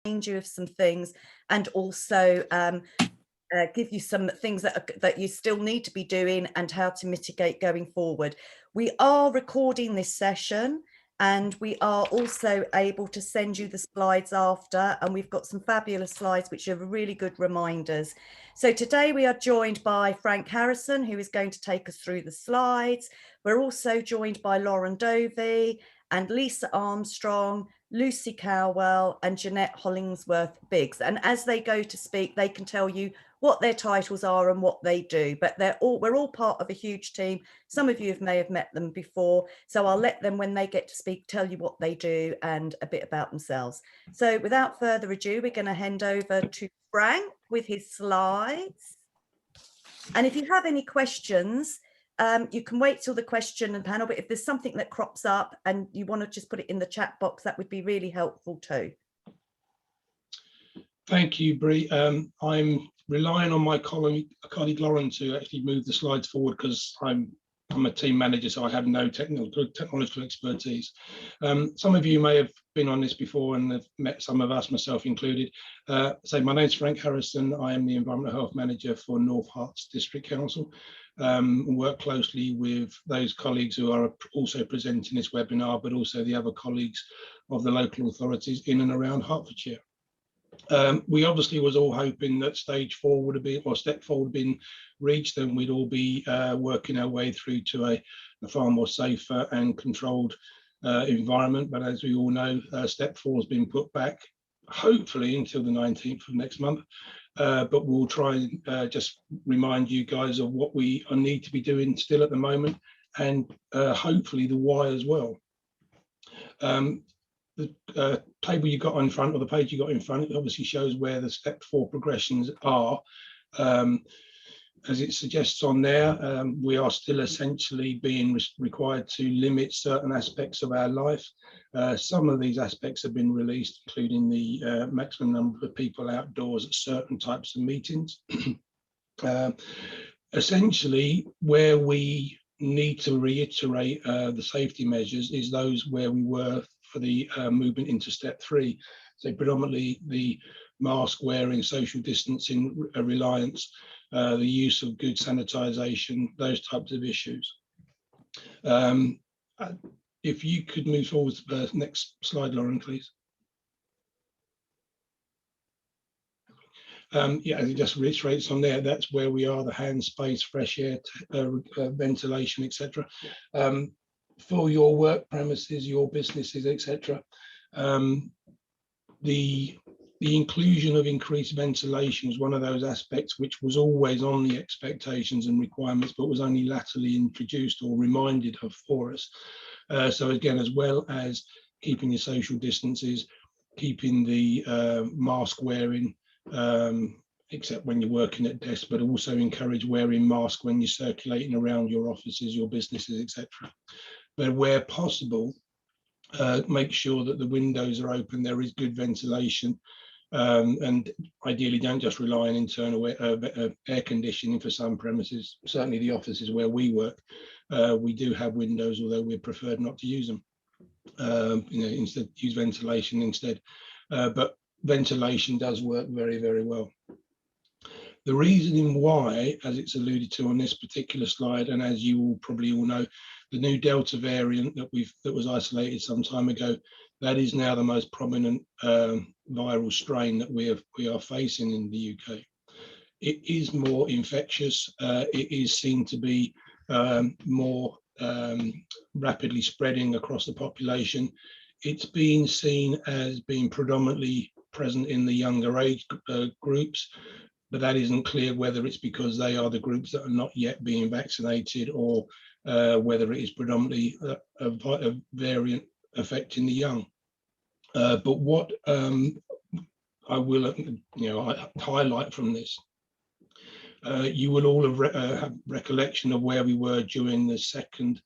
remind you of some things, and also give you some things that you still need to be doing and how to mitigate going forward. We are recording this session, and we are also able to send you the slides after, and we've got some fabulous slides which are really good reminders. So today we are joined by Frank Harrison, who is going to take us through the slides. We're also joined by Lauren Dovey and Lisa Armstrong, Lucy Cowell and Jeanette Hollingsworth Biggs. And as they go to speak, they can tell you what their titles are and what they do, but we're all part of a huge team. Some of you may have met them before, so I'll let them, when they get to speak, tell you what they do and a bit about themselves. So without further ado, we're going to hand over to Frank with his slides. And if you have any questions, you can wait till the question and panel, but if there's something that crops up and you want to just put it in the chat box, that would be really helpful too. Thank you, Bree. I'm relying on my colleague Lauren to actually move the slides forward, because I'm a team manager, so I have no technological expertise. Some of you may have been on this before and have met some of us, myself included. So my name is Frank Harrison. I am the Environmental Health Manager for North Herts District Council. And work closely with those colleagues who are also presenting this webinar, but also the other colleagues of the local authorities in and around Hertfordshire. We obviously was all hoping that stage 4 would have been, or step 4 would have been reached, and we'd all be working our way through to a far more safer and controlled environment. But as we all know, step 4 has been put back, hopefully until the 19th of next month. But we'll try and just remind you guys of what we need to be doing still at the moment, and hopefully the why as well. The table you got in front, or the page you got in front, it obviously shows where the step 4 progressions are. As it suggests on there, we are still essentially being required to limit certain aspects of our life. Some of these aspects have been released, including the maximum number of people outdoors at certain types of meetings. Essentially, where we need to reiterate the safety measures is those where we were for the movement into step 3. So predominantly the mask wearing, social distancing reliance, the use of good sanitisation, those types of issues. If you could move forward to the next slide, Lauren, please. Yeah, as it just reiterates on there, that's where we are, the hand space, fresh air, ventilation, etc. For your work premises, your businesses, etc. The inclusion of increased ventilation is one of those aspects which was always on the expectations and requirements, but was only latterly introduced or reminded of for us. So again, as well as keeping your social distances, keeping the mask wearing, except when you're working at desk, but also encourage wearing masks when you're circulating around your offices, your businesses, etc. But where possible, make sure that the windows are open, there is good ventilation, and ideally don't just rely on internal air conditioning for some premises. Certainly the offices where we work, we do have windows, although we preferred not to use them. Instead use ventilation instead, but ventilation does work very, very well. The reasoning why, as it's alluded to on this particular slide, and as you all probably all know, the new Delta variant that was isolated some time ago, that is now the most prominent viral strain that we are facing in the UK. It is more infectious. It is seen to be more rapidly spreading across the population. It's being seen as being predominantly present in the younger age groups, but that isn't clear whether it's because they are the groups that are not yet being vaccinated, or whether it is predominantly a variant affecting the young. But what I will highlight from this, you will all have recollection of where we were during the second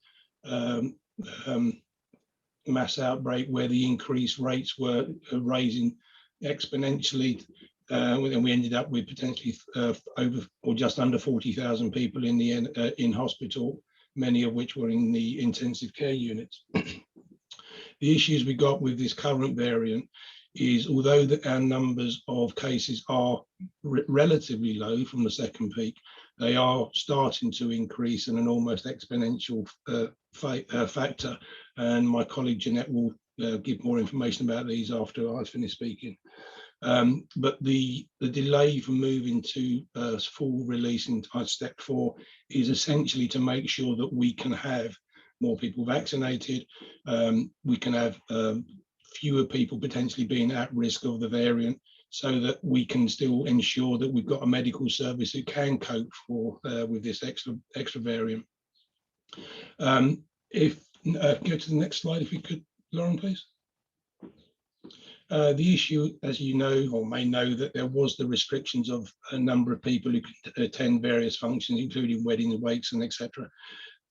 mass outbreak, where the increased rates were raising exponentially, and we ended up with potentially over or just under 40,000 people in hospital, many of which were in the intensive care units. The issues we got with this current variant is, although our numbers of cases are relatively low from the second peak, they are starting to increase in an almost exponential factor. And my colleague Jeanette will give more information about these after I finish speaking. But the delay for moving to full release in step 4 is essentially to make sure that we can have more people vaccinated, we can have fewer people potentially being at risk of the variant, so that we can still ensure that we've got a medical service that can cope with this extra variant. If go to the next slide, if we could, Lauren, please. The issue, as you know or may know, that there was the restrictions of a number of people who could attend various functions, including weddings, wakes, and etc.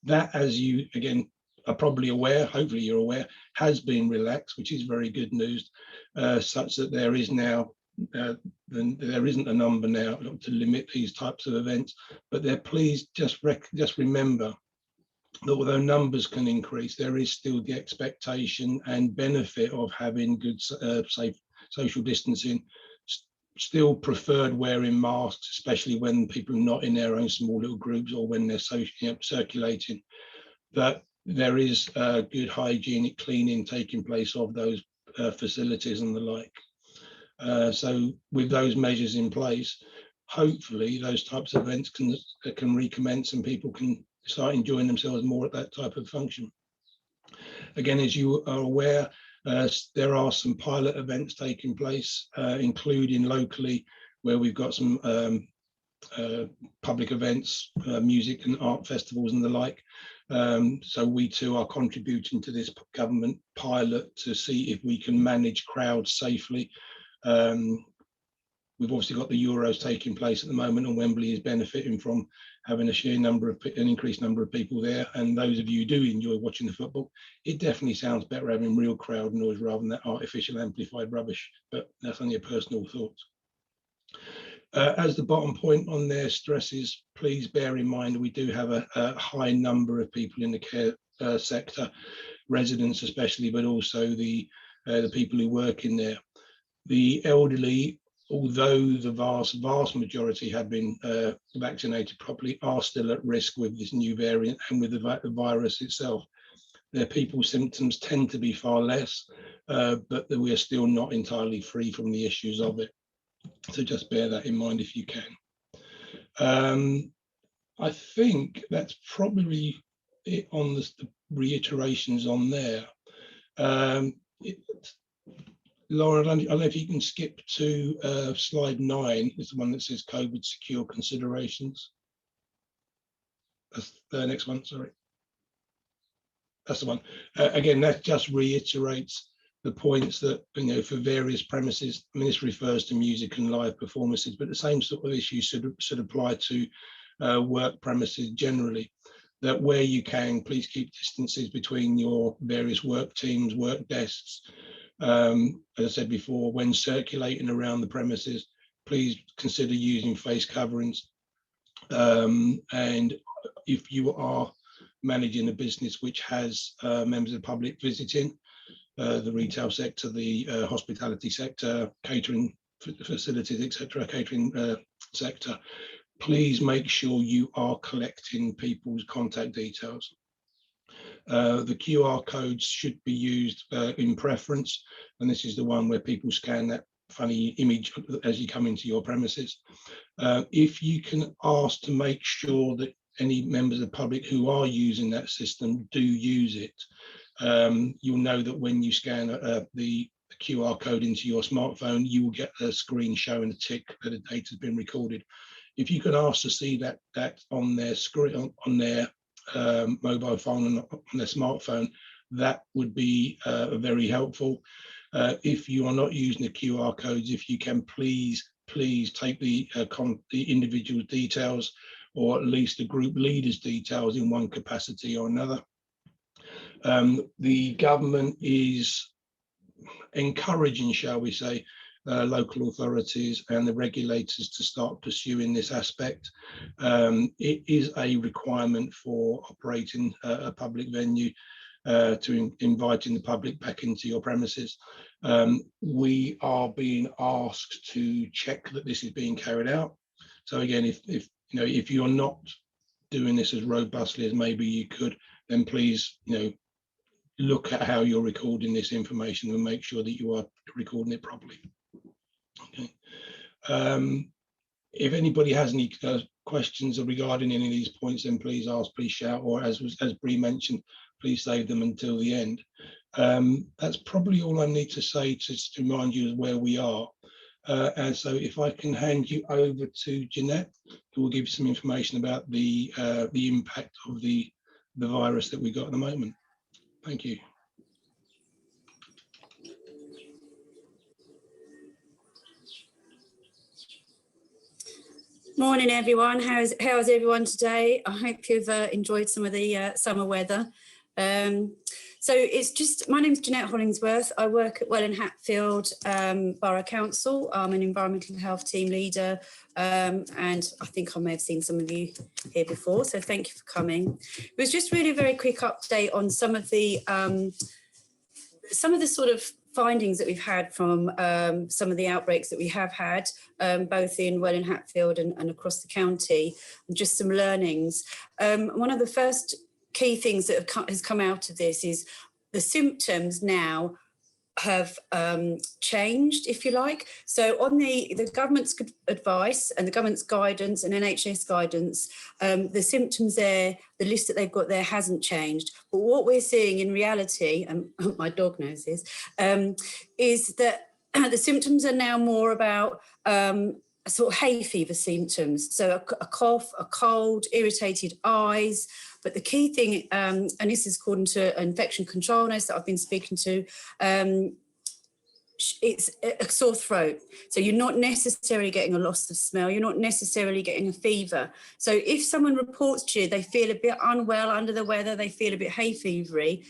That, as you again are probably aware, hopefully you're aware, has been relaxed, which is very good news, such that there is now there isn't a number now to limit these types of events. But please just remember that although numbers can increase, there is still the expectation and benefit of having good, safe social distancing, still preferred wearing masks, especially when people are not in their own small little groups or when they're circulating, that there is good hygienic cleaning taking place of those facilities and the like. So with those measures in place, hopefully those types of events can recommence and people can start enjoying themselves more at that type of function. Again, as you are aware, there are some pilot events taking place, including locally, where we've got some public events, music and art festivals and the like. So we too are contributing to this government pilot to see if we can manage crowds safely. We've obviously got the Euros taking place at the moment, and Wembley is benefiting from having an increased number of people there. And those of you who do enjoy watching the football, it definitely sounds better having real crowd noise rather than that artificial amplified rubbish. But that's only a personal thought. As the bottom point on their stresses, please bear in mind we do have a high number of people in the care sector, residents especially, but also the people who work in there. The elderly, although the vast majority have been vaccinated properly, are still at risk with this new variant and with the virus itself. Their people's symptoms tend to be far less, but we are still not entirely free from the issues of it. So just bear that in mind if you can. I think that's probably it on the reiterations on there. Laura, I don't know if you can skip to slide 9. It's the one that says COVID secure considerations. That's the next one, sorry. That's the one. Again, that just reiterates the points that, you know, for various premises, I mean, this refers to music and live performances, but the same sort of issues should apply to work premises generally. That where you can, please keep distances between your various work teams, work desks. As I said before, when circulating around the premises, please consider using face coverings. And if you are managing a business which has members of the public visiting, the retail sector, the hospitality sector, catering facilities, etc., catering sector, please make sure you are collecting people's contact details. The QR codes should be used in preference, and this is the one where people scan that funny image as you come into your premises. If you can ask to make sure that any members of the public who are using that system do use it, you'll know that when you scan the QR code into your smartphone, you will get a screen showing a tick that the data has been recorded. If you could ask to see that on their screen, on their mobile phone and on their smartphone, that would be very helpful. If you are not using the QR codes, if you can please take the individual details, or at least the group leaders' details in one capacity or another. The government is encouraging, shall we say, local authorities and the regulators to start pursuing this aspect. It is a requirement for operating a public venue to inviting the public back into your premises. We are being asked to check that this is being carried out. So again, if you're not doing this as robustly as maybe you could, then please, look at how you're recording this information and make sure that you are recording it properly. Okay. If anybody has any questions regarding any of these points, then please ask, please shout, or as Bree mentioned, please save them until the end. That's probably all I need to say to remind you of where we are. And so if I can hand you over to Jeanette, who will give you some information about the impact of the virus that we got at the moment. Thank you. Morning, everyone. How's everyone today? I hope you've enjoyed some of the summer weather. So my name's Jeanette Hollingsworth. I work at Welwyn Hatfield Borough Council. I'm an environmental health team leader, and I think I may have seen some of you here before, so thank you for coming. It was just really a very quick update on some of the sort of findings that we've had from some of the outbreaks that we have had, both in Welwyn Hatfield and across the county, and just some learnings. One of the first key things that has come out of this is the symptoms now have changed, if you like. So on the government's advice and the government's guidance and NHS guidance, the symptoms there, the list that they've got there hasn't changed. But what we're seeing in reality, and my dog knows this, is that the symptoms are now more about sort of hay fever symptoms. So a cough, a cold, irritated eyes. But the key thing, and this is according to an infection control nurse that I've been speaking to, it's a sore throat. So you're not necessarily getting a loss of smell. You're not necessarily getting a fever. So if someone reports to you, they feel a bit unwell, under the weather, they feel a bit hay fevery,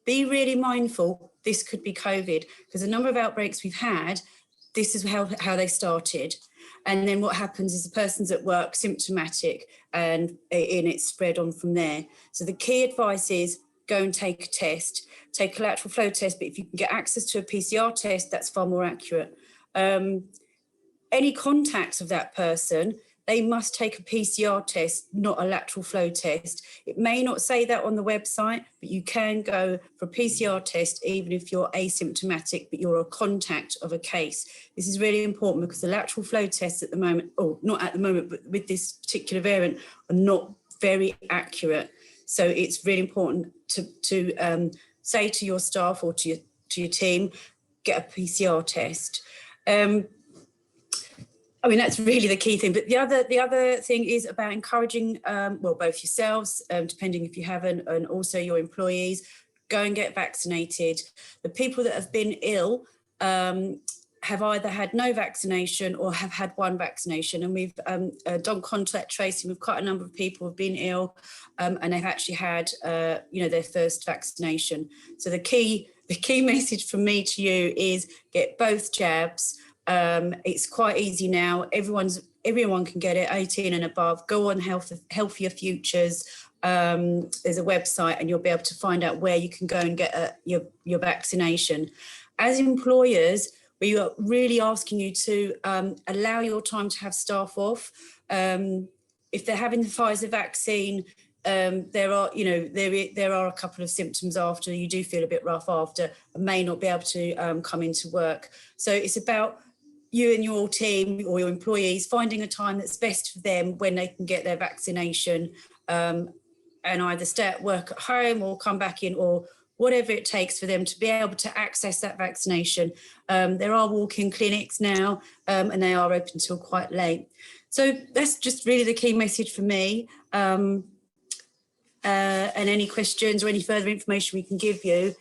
be really mindful. This could be COVID, because a number of outbreaks we've had, this is how they started. And then what happens is the person's at work symptomatic and it's spread on from there. So the key advice is go and take a test, take a lateral flow test, but if you can get access to a PCR test, that's far more accurate. Any contacts of that person, they must take a PCR test, not a lateral flow test. It may not say that on the website, but you can go for a PCR test even if you're asymptomatic, but you're a contact of a case. This is really important because the lateral flow tests at the moment, or not at the moment, but with this particular variant, are not very accurate. So it's really important to say to your staff or to your team, get a PCR test. I mean, that's really the key thing. But the other thing is about encouraging, well, both yourselves, depending if you haven't, and also your employees, go and get vaccinated. The people that have been ill have either had no vaccination or have had one vaccination. And we've done contact tracing with quite a number of people who've been ill and they've actually had, their first vaccination. So the key message from me to you is get both jabs. It's quite easy now. Everyone can get it, 18 and above. Go on Healthier Futures. There's a website and you'll be able to find out where you can go and get your vaccination. As employers, we are really asking you to allow your time to have staff off. If they're having the Pfizer vaccine, there are a couple of symptoms after. You do feel a bit rough after and may not be able to come into work. So it's about you and your team or your employees finding a time that's best for them when they can get their vaccination and either stay at work at home or come back in or whatever it takes for them to be able to access that vaccination. There are walk-in clinics now and they are open till quite late. So that's just really the key message for me. And any questions or any further information we can give you,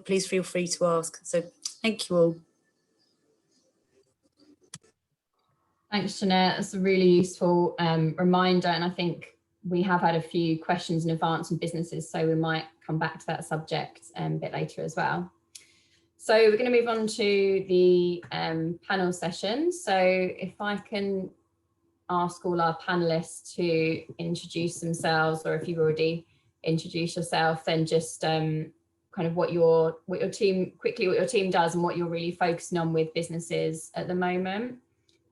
please feel free to ask. So thank you all. Thanks, Jeanette. That's a really useful reminder. And I think we have had a few questions in advance from businesses, so we might come back to that subject a bit later as well. So we're going to move on to the panel session. So if I can ask all our panelists to introduce themselves, or if you've already introduce yourself, then just kind of what your team does and what you're really focusing on with businesses at the moment.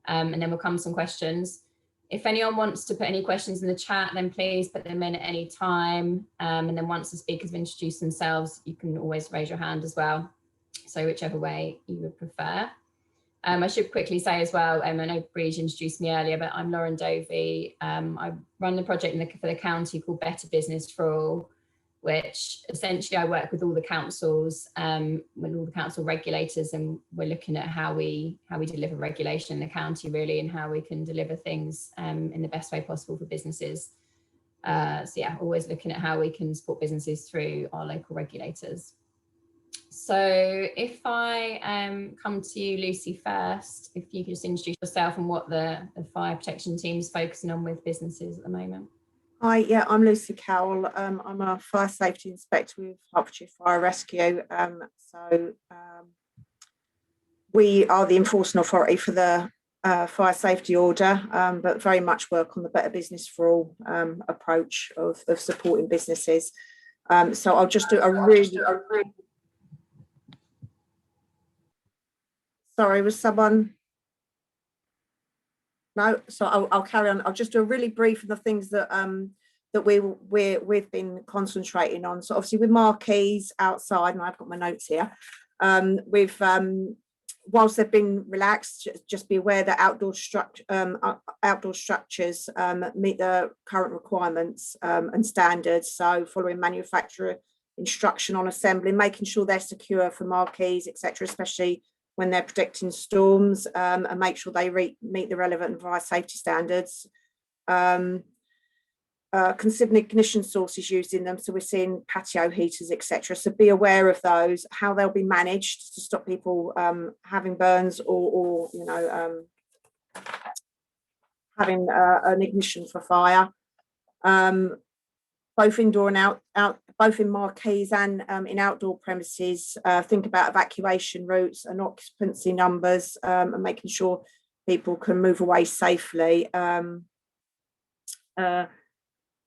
And then we'll come to some questions. If anyone wants to put any questions in the chat, then please put them in at any time. And then once the speakers have introduced themselves, you can always raise your hand as well. So whichever way you would prefer. I should quickly say as well, I know Breege introduced me earlier, but I'm Lauren Dovey. I run the project for the county called Better Business for All, which essentially I work with all the councils, with all the council regulators, and we're looking at how we deliver regulation in the county really, and how we can deliver things in the best way possible for businesses. So yeah, always looking at how we can support businesses through our local regulators. So if I come to you, Lucy, first, if you could just introduce yourself and what the fire protection team is focusing on with businesses at the moment. Hi, yeah, I'm Lucy Cowell. I'm a fire safety inspector with Hertfordshire Fire Rescue. We are the enforcing authority for the fire safety order, but very much work on the Better Business for All approach of supporting businesses. So I'll just do a really... Sorry, was someone? No, so I'll carry on. I'll just do a really brief of the things that we've been concentrating on. So obviously with marquees outside, and I've got my notes here. Whilst they've been relaxed, just be aware that outdoor structures meet the current requirements and standards. So following manufacturer instruction on assembly, making sure they're secure for marquees, etc., especially when they're predicting storms, and make sure they meet the relevant fire safety standards. Considering ignition sources used in them, so we're seeing patio heaters, etc. So be aware of those, how they'll be managed to stop people having burns or having an ignition for fire. Both indoor and both in marquees and in outdoor premises, think about evacuation routes and occupancy numbers, and making sure people can move away safely.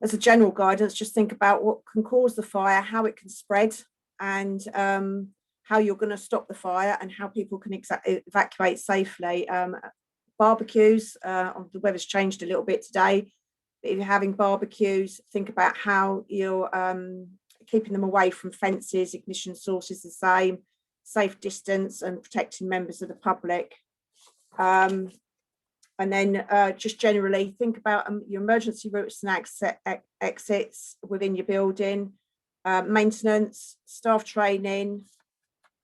As a general guidance, just think about what can cause the fire, how it can spread, and how you're going to stop the fire and how people can evacuate safely. Barbecues, the weather's changed a little bit today. If you're having barbecues, think about how you're keeping them away from fences, ignition sources the same, safe distance and protecting members of the public. And then just generally think about your emergency routes and exits within your building, maintenance, staff training,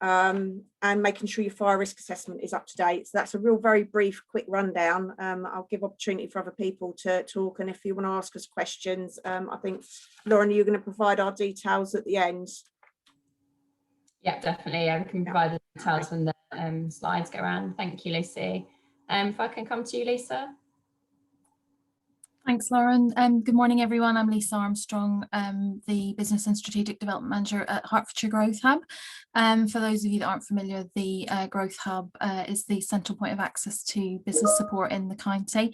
and making sure your fire risk assessment is up to date. So that's a very brief, quick rundown. I'll give opportunity for other people to talk, and if you want to ask us questions, I think, Lauren, you're going to provide our details at the end. Yeah, definitely. I can provide the details when the slides go around. Thank you, Lucy. If I can come to you, Lisa. Thanks, Lauren. Good morning, everyone. I'm Lisa Armstrong, the Business and Strategic Development Manager at Hertfordshire Growth Hub. For those of you that aren't familiar, the Growth Hub is the central point of access to business support in the county.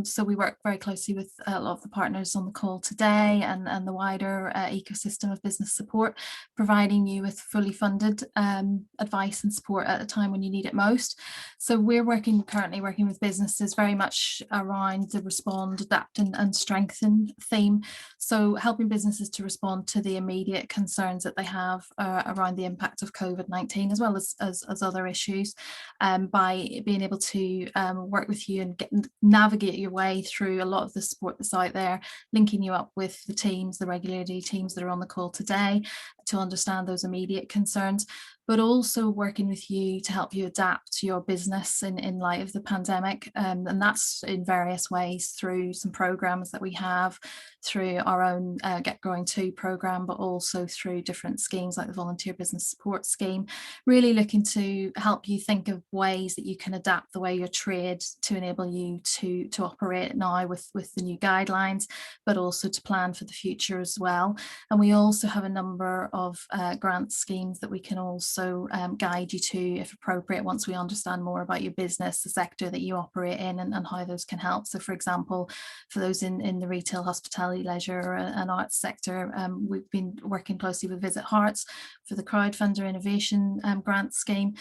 So we work very closely with a lot of the partners on the call today and the wider ecosystem of business support, providing you with fully funded advice and support at a time when you need it most. So we're currently working with businesses very much around the respond, adapt and strengthen theme. So helping businesses to respond to the immediate concerns that they have around the impact of COVID-19, as well as other issues, by being able to work with you and navigate your way through a lot of the support that's out there, linking you up with the teams, the regulatory teams that are on the call today to understand those immediate concerns, but also working with you to help you adapt to your business in light of the pandemic. And that's in various ways through some programs that we have, through our own Get Growing 2 program, but also through different schemes like the Volunteer Business Support Scheme, really looking to help you think of ways that you can adapt the way you're trained to enable you to operate now with the new guidelines, but also to plan for the future as well. And we also have a number of grant schemes that we can also also guide you to, if appropriate, once we understand more about your business, the sector that you operate in, and how those can help. So for example, for those in the retail, hospitality, leisure and arts sector, we've been working closely with Visit Hearts for the crowdfunder innovation grant scheme.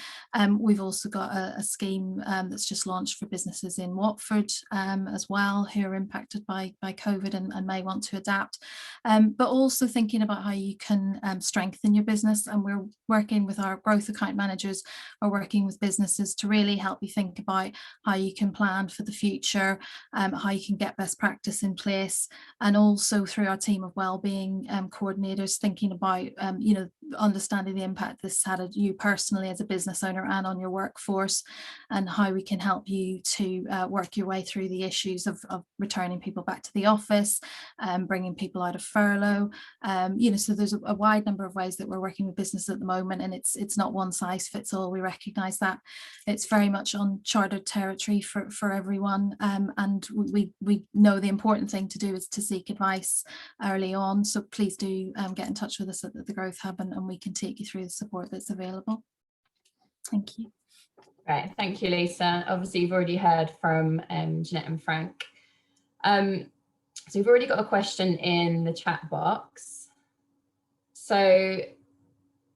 We've also got a scheme that's just launched for businesses in Watford as well, who are impacted by COVID and may want to adapt, but also thinking about how you can strengthen your business. And we're working with our growth account managers, or working with businesses to really help you think about how you can plan for the future, how you can get best practice in place, and also through our team of wellbeing coordinators, thinking about you know, understanding the impact this had on you personally as a business owner and on your workforce, and how we can help you to work your way through the issues of returning people back to the office, bringing people out of furlough. You know, so there's a wide number of ways that we're working with business at the moment, and it's not one size fits all. We recognise that it's very much uncharted territory for everyone, and we know the important thing to do is to seek advice early on. So please do get in touch with us at the Growth Hub, and we can take you through the support that's available. Thank you. Right, thank you, Lisa. Obviously, you've already heard from Jeanette and Frank. So we've already got a question in the chat box. So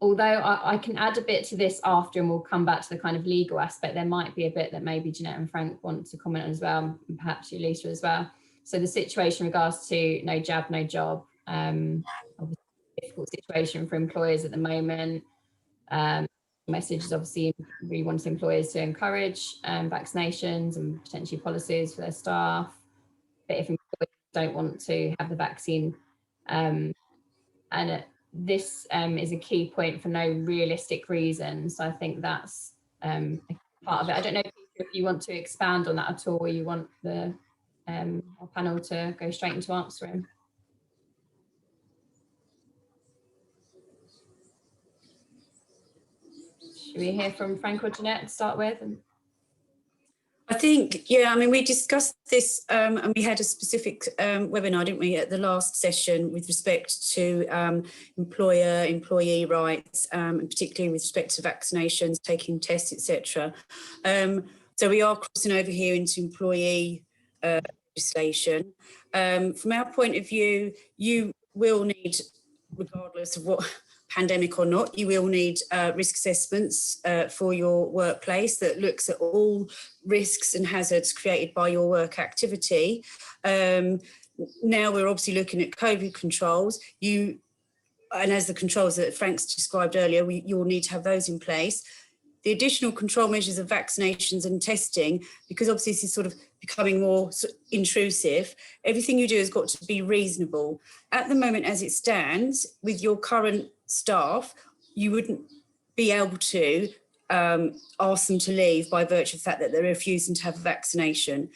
although I can add a bit to this after, and we'll come back to the kind of legal aspect, there might be a bit that maybe Jeanette and Frank want to comment on as well, and perhaps you, Lisa, as well. So the situation in regards to no jab, no job, obviously a difficult situation for employers at the moment. Message is obviously really wants employers to encourage vaccinations and potentially policies for their staff. But if employers don't want to have the vaccine, and this is a key point for no realistic reason. So I think that's part of it. I don't know if you want to expand on that at all, or you want the our panel to go straight into answering. Should we hear from Frank or Jeanette to start with? I think, yeah, I mean, we discussed this and we had a specific webinar, didn't we, at the last session with respect to employee rights, and particularly with respect to vaccinations, taking tests, etc. So we are crossing over here into employee legislation. From our point of view, you will need, regardless of what pandemic or not, you will need risk assessments for your workplace that looks at all risks and hazards created by your work activity. Now we're obviously looking at COVID controls. And as the controls that Frank's described earlier, you'll need to have those in place. The additional control measures of vaccinations and testing, because obviously this is sort of becoming more intrusive, everything you do has got to be reasonable. At the moment, as it stands, with your current staff, you wouldn't be able to ask them to leave by virtue of the fact that they're refusing to have a vaccination.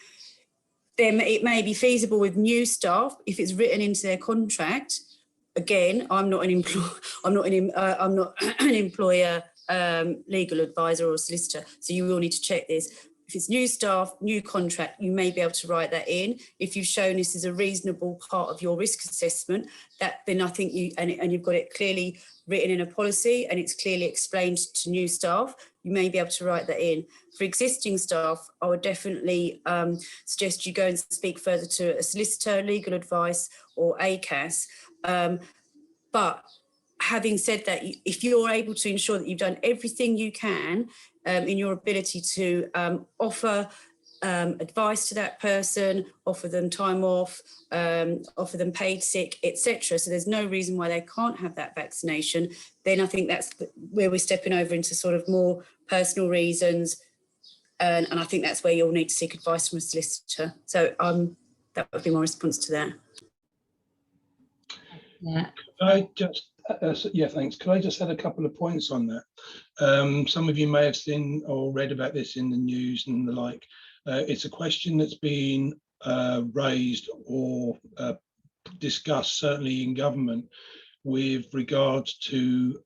Then it may be feasible with new staff if it's written into their contract. Again, I'm not an employer legal advisor or solicitor, so you will need to check this. If it's new staff, new contract, you may be able to write that in. If you've shown this is a reasonable part of your risk assessment, then I think you've got it clearly written in a policy and it's clearly explained to new staff, you may be able to write that in. For existing staff, I would definitely suggest you go and speak further to a solicitor, legal advice, or ACAS. But having said that, if you're able to ensure that you've done everything you can in your ability to offer advice to that person, offer them time off, offer them paid sick, etc. So there's no reason why they can't have that vaccination. Then I think that's where we're stepping over into sort of more personal reasons. And I think that's where you'll need to seek advice from a solicitor. So that would be my response to that. Yeah. Thanks. Could I just add a couple of points on that? Some of you may have seen or read about this in the news and the like. It's a question that's been raised or discussed, certainly in government, with regards to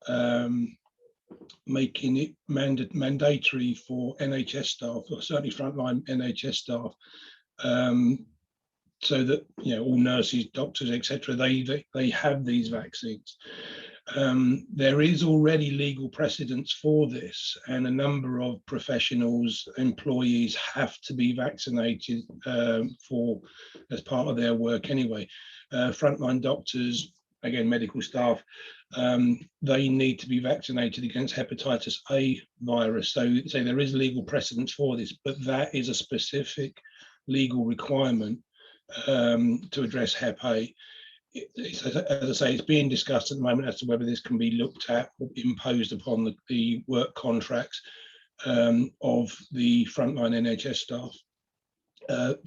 making it mandatory for NHS staff, or certainly frontline NHS staff, so that all nurses, doctors, etc., they have these vaccines. There is already legal precedence for this, and a number of professionals, employees have to be vaccinated as part of their work anyway. Frontline doctors, again, medical staff, they need to be vaccinated against hepatitis A virus. So there is legal precedence for this, but that is a specific legal requirement to address Hep A. As I say, it's being discussed at the moment as to whether this can be looked at or imposed upon the work contracts of the frontline NHS staff.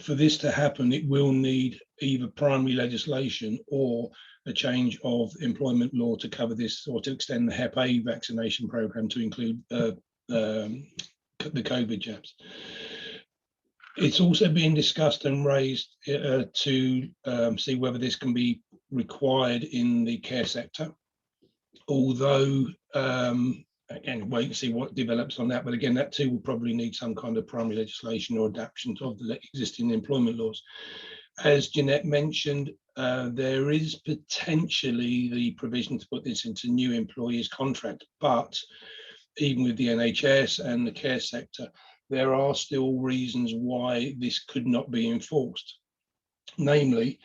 For this to happen, it will need either primary legislation or a change of employment law to cover this, or to extend the Hep A vaccination programme to include the COVID jabs. It's also being discussed and raised to see whether this can be required in the care sector. Although, again, wait and see what develops on that. But again, that too will probably need some kind of primary legislation or adaptation of the existing employment laws. As Jeanette mentioned, there is potentially the provision to put this into new employees' contract, but even with the NHS and the care sector, there are still reasons why this could not be enforced. Namely,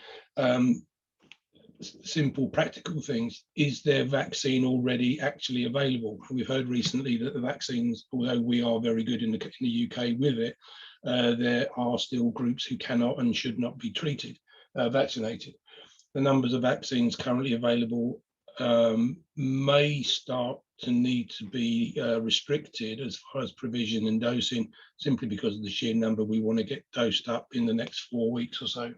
simple practical things. Is their vaccine already actually available? We've heard recently that the vaccines, although we are very good in the UK with it, there are still groups who cannot and should not be vaccinated. The numbers of vaccines currently available may start to need to be restricted as far as provision and dosing, simply because of the sheer number we want to get dosed up in the next 4 weeks or so.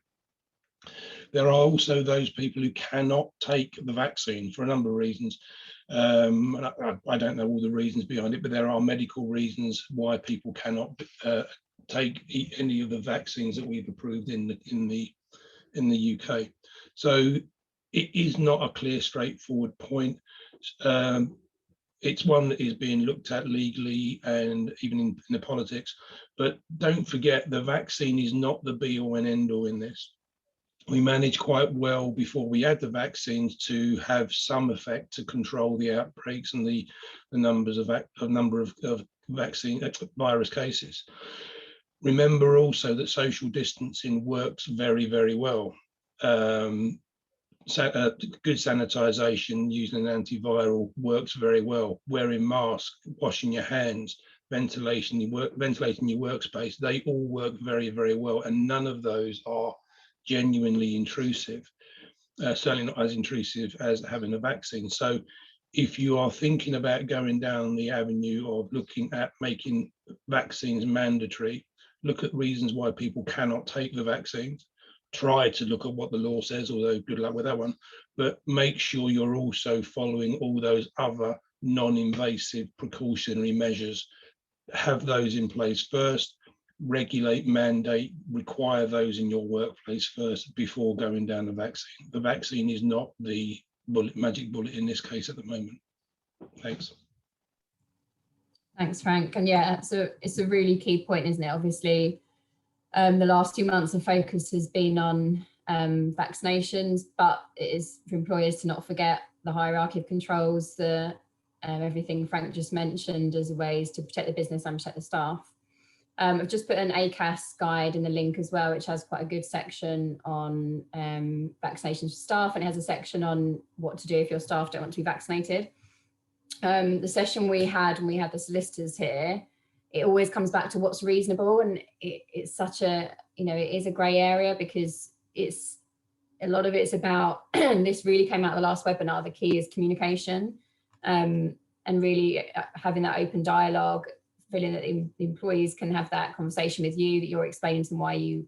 There are also those people who cannot take the vaccine for a number of reasons. I don't know all the reasons behind it, but there are medical reasons why people cannot take any of the vaccines that we've approved in the UK. So it is not a clear, straightforward point. It's one that is being looked at legally and even in the politics. But don't forget, the vaccine is not the be-all and end-all in this. We managed quite well before we had the vaccines to have some effect to control the outbreaks and the number of vaccine virus cases. Remember also that social distancing works very, very well. Good sanitisation using an antiviral works very well. Wearing masks, washing your hands, ventilating your workspace, they all work very, very well, and none of those are genuinely intrusive, certainly not as intrusive as having a vaccine. So if you are thinking about going down the avenue of looking at making vaccines mandatory, look at reasons why people cannot take the vaccines. Try to look at what the law says, although good luck with that one, but make sure you're also following all those other non-invasive precautionary measures. Have those in place first. Regulate, mandate, require those in your workplace first before going down the vaccine. The vaccine is not the magic bullet in this case at the moment. Thanks. Thanks, Frank. And yeah, so it's a really key point, isn't it? Obviously, the last 2 months of focus has been on vaccinations, but it is for employers to not forget the hierarchy of controls, the everything Frank just mentioned as ways to protect the business and protect the staff. I've just put an ACAS guide in the link as well, which has quite a good section on vaccinations for staff, and it has a section on what to do if your staff don't want to be vaccinated. The session we had when we had the solicitors here, it always comes back to what's reasonable, and it's such a, it is a grey area, because it's a lot of it's about, and this really came out of the last webinar, the key is communication, and really having that open dialogue, feeling that the employees can have that conversation with you, that you're explaining to them why you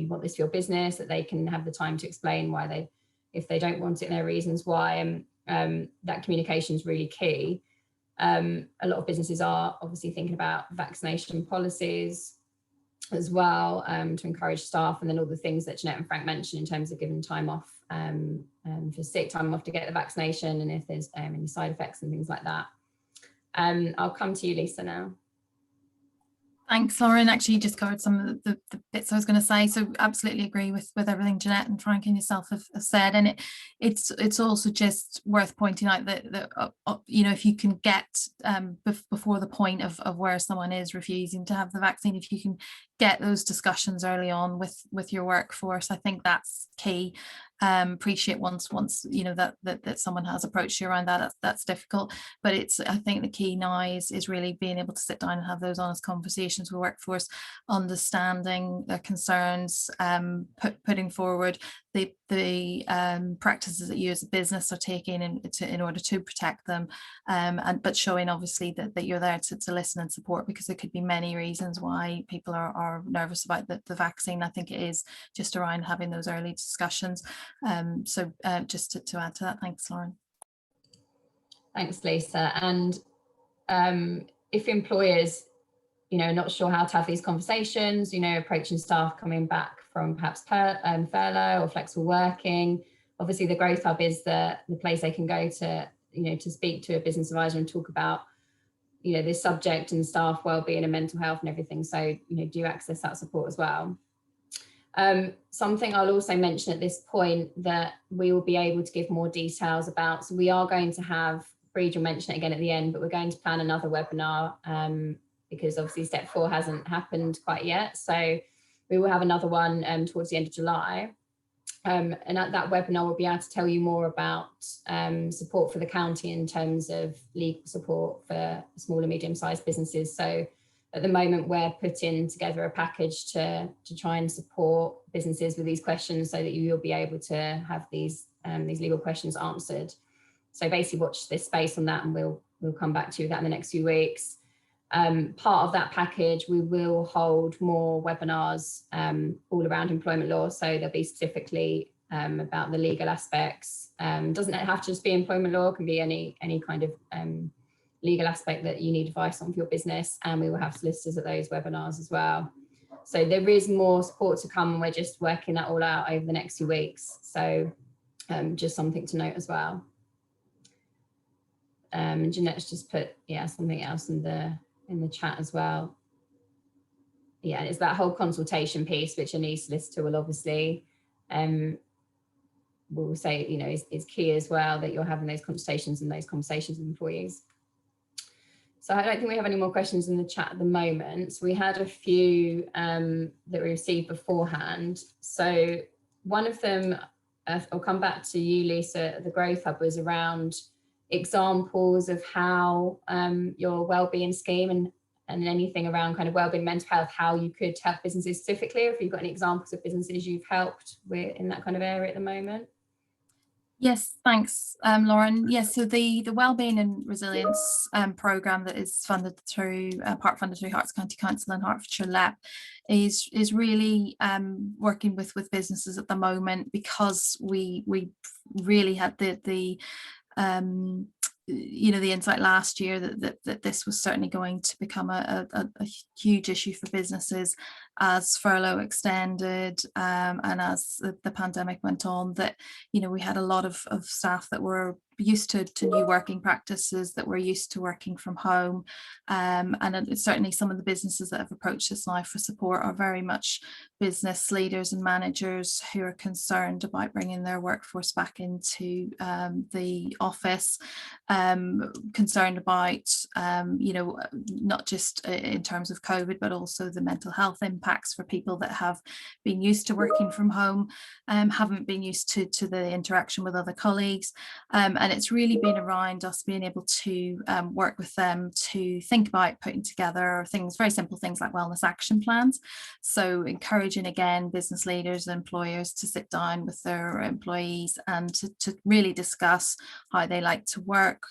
want this for your business, that they can have the time to explain why if they don't want it and their reasons why, and that communication is really key. A lot of businesses are obviously thinking about vaccination policies as well, to encourage staff, and then all the things that Jeanette and Frank mentioned in terms of giving time off for sick time off to get the vaccination, and if there's any side effects and things like that. I'll come to you, Lisa, now. Thanks, Lauren. Actually, you just covered some of the bits I was going to say. So absolutely agree with everything Jeanette and Frank and yourself have said. And it's also just worth pointing out that you know, if you can get before the point of where someone is refusing to have the vaccine, if you can get those discussions early on with your workforce, I think that's key. Appreciate once you know that someone has approached you around that's difficult, but I think the key now is really being able to sit down and have those honest conversations with workforce, understanding their concerns, putting forward the practices that you as a business are taking in order to protect them, but showing obviously that you're there to listen and support, because there could be many reasons why people are nervous about the vaccine. I think it is just around having those early discussions. So just to add to that, thanks, Lauren. Thanks, Lisa. And if employers, you know, not sure how to have these conversations, you know, approaching staff coming back from perhaps furlough or flexible working, obviously the Growth Hub is the place they can go to, you know, to speak to a business advisor and talk about, you know, this subject and staff wellbeing and mental health and everything. So, you know, do access that support as well. Something I'll also mention at this point that we will be able to give more details about. So we are going to have, Breed will mention it again at the end, but we're going to plan another webinar because obviously step 4 hasn't happened quite yet. So we will have another one towards the end of July. And at that webinar, we'll be able to tell you more about support for the county in terms of legal support for small and medium-sized businesses. So at the moment, we're putting together a package to try and support businesses with these questions so that you'll be able to have these legal questions answered. So basically watch this space on that, and we'll come back to you with that in the next few weeks. Part of that package, we will hold more webinars all around employment law. So there'll be specifically about the legal aspects. Doesn't have to just be employment law, it can be any kind of legal aspect that you need advice on for your business, and we will have solicitors at those webinars as well. So there is more support to come, and we're just working that all out over the next few weeks. So just something to note as well. And Jeanette's just put something else in the chat as well. Yeah, it's that whole consultation piece, which any solicitor will obviously will say, you know, is key as well, that you're having those consultations and those conversations with employees. So I don't think we have any more questions in the chat at the moment. So we had a few that we received beforehand. So one of them, I'll come back to you, Lisa, the Growth Hub, was around examples of how your wellbeing scheme and anything around kind of wellbeing, mental health, how you could help businesses specifically, or if you've got any examples of businesses you've helped with in that kind of area at the moment. Yes, thanks, Lauren. Yes, so the Wellbeing and Resilience programme that is funded through, part funded through Hertfordshire County Council and Hertfordshire LEP is really working with businesses at the moment, because we really had the you know, the insight last year that this was certainly going to become a huge issue for businesses as furlough extended, and as the pandemic went on, that, you know, we had a lot of staff that were used to new working practices, that were used to working from home, and certainly some of the businesses that have approached us now for support are very much business leaders and managers who are concerned about bringing their workforce back into the office, concerned about you know, not just in terms of COVID, but also the mental health impacts for people that have been used to working from home, haven't been used to the interaction with other colleagues, and it's really been around us being able to work with them to think about putting together things, very simple things like wellness action plans. So encouraging again business leaders and employers to sit down with their employees and to really discuss how they like to work,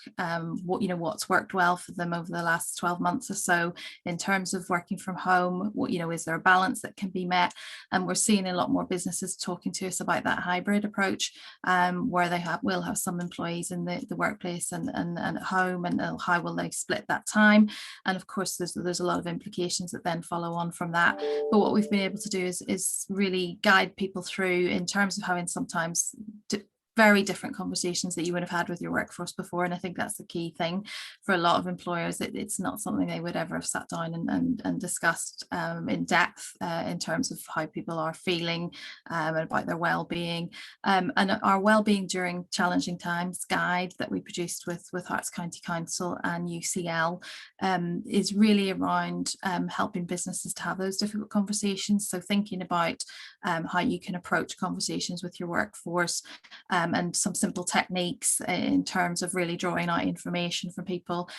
what, you know, what's worked well for them over the last 12 months or so in terms of working from home. What, you know, is there a balance that can be met? And we're seeing a lot more businesses talking to us about that hybrid approach, where they will have some employees in the workplace and at home, and how will they split that time? And of course there's a lot of implications that then follow on from that. But what we've been able to do is really guide people through in terms of having sometimes very different conversations that you would have had with your workforce before. And I think that's the key thing for a lot of employers, that it's not something they would ever have sat down and discussed in depth in terms of how people are feeling and about their well-being. And our well-being during challenging times guide that we produced with Herts County Council and UCL is really around helping businesses to have those difficult conversations. So thinking about how you can approach conversations with your workforce, and some simple techniques in terms of really drawing out information from people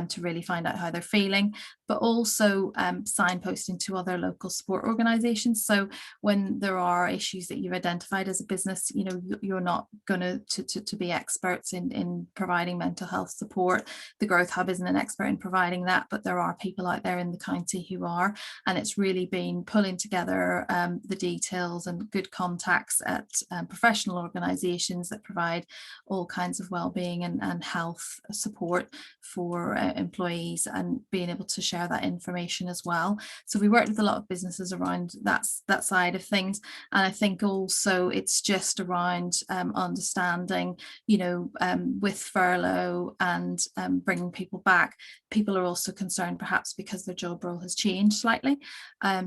to really find out how they're feeling, but also signposting to other local support organisations. So when there are issues that you've identified as a business, you know, you're not going to be experts in providing mental health support. The Growth Hub isn't an expert in providing that, but there are people out there in the county who are, and it's really been pulling together the details and good contacts at professional organisations that provide all kinds of well-being and health support for employees, and being able to share that information as well. So we worked with a lot of businesses around that side of things, and I think also it's just around understanding, you know, with furlough and bringing people back, people are also concerned perhaps because their job role has changed slightly.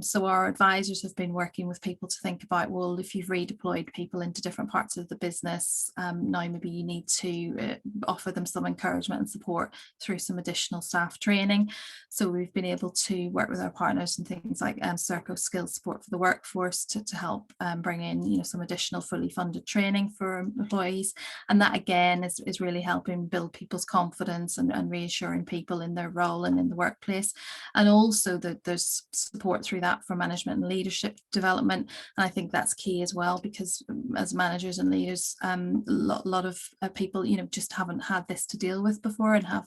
So our advisors have been working with people to think about, well, if you've redeployed people into different parts of the business, now maybe you need to offer them some encouragement and support through some additional staff training. So we've been able to work with our partners and things like Serco Skills Support for the Workforce to help bring in, you know, some additional fully funded training for employees, and that again is really helping build people's confidence and reassuring people in their role and in the workplace. And also that there's support through that for management and leadership development, and I think that's key as well, because as managers and leaders, a lot of people, you know, just haven't had this to deal with before and have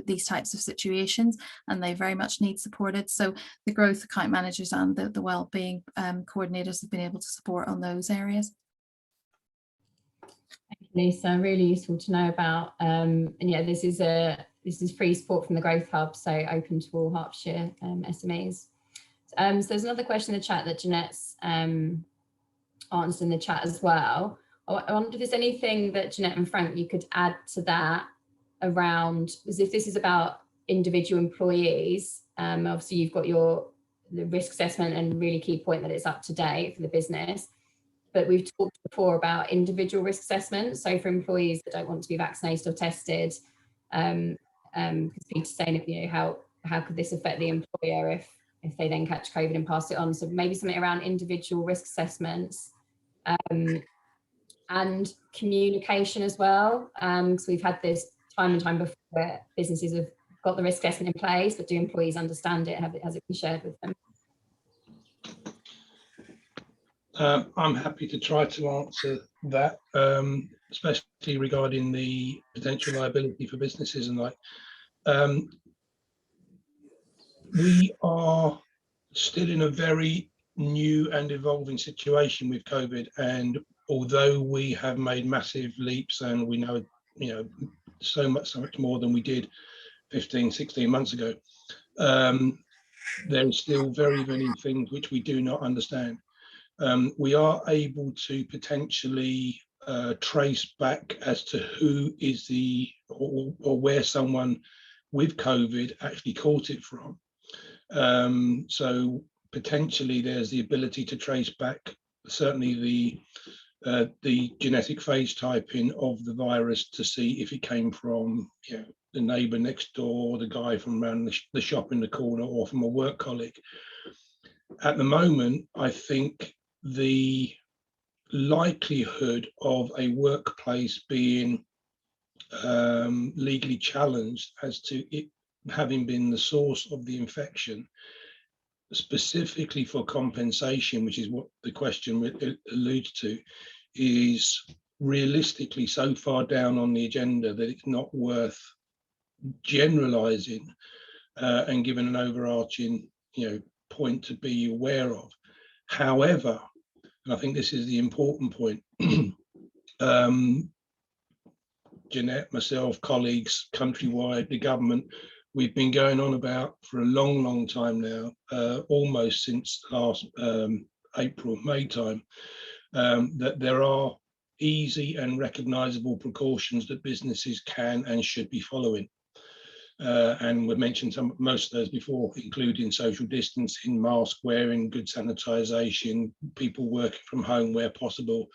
these types of situations, and they very much need supported. So the growth account managers and the wellbeing coordinators have been able to support on those areas. Thank you, Lisa. Really useful to know about. And yeah, this is free support from the Growth Hub, so open to all Hertfordshire SMEs. So there's another question in the chat that Jeanette's answered in the chat as well. I wonder if there's anything that Jeanette and Frank you could add to that around, because if this is about individual employees, obviously you've got the risk assessment and really key point that it's up to date for the business, but we've talked before about individual risk assessment. So for employees that don't want to be vaccinated or tested, because Peter's saying, you know, how could this affect the employer if they then catch COVID and pass it on? So maybe something around individual risk assessments and communication as well. So we've had this time and time before where businesses have got the risk assessment in place, but do employees understand it? Has it been shared with them? I'm happy to try to answer that, especially regarding the potential liability for businesses and like. We are still in a very new and evolving situation with COVID, and although we have made massive leaps and we know, you know, so much more than we did 15, 16 months ago, there is still very many things which we do not understand. We are able to potentially trace back as to who is or where someone with COVID actually caught it from. So potentially there's the ability to trace back certainly the genetic phase typing of the virus to see if it came from, you know, the neighbour next door, the guy from around the shop in the corner, or from a work colleague. At the moment, I think the likelihood of a workplace being legally challenged as to it having been the source of the infection, specifically for compensation, which is what the question alludes to, is realistically so far down on the agenda that it's not worth generalizing and given an overarching, you know, point to be aware of. However, and I think this is the important point, Jeanette, myself, colleagues, countrywide, the government, we've been going on about for a long time now, almost since last April, May time, that there are easy and recognisable precautions that businesses can and should be following. And we've mentioned most of those before, including social distancing, mask wearing, good sanitisation, people working from home where possible.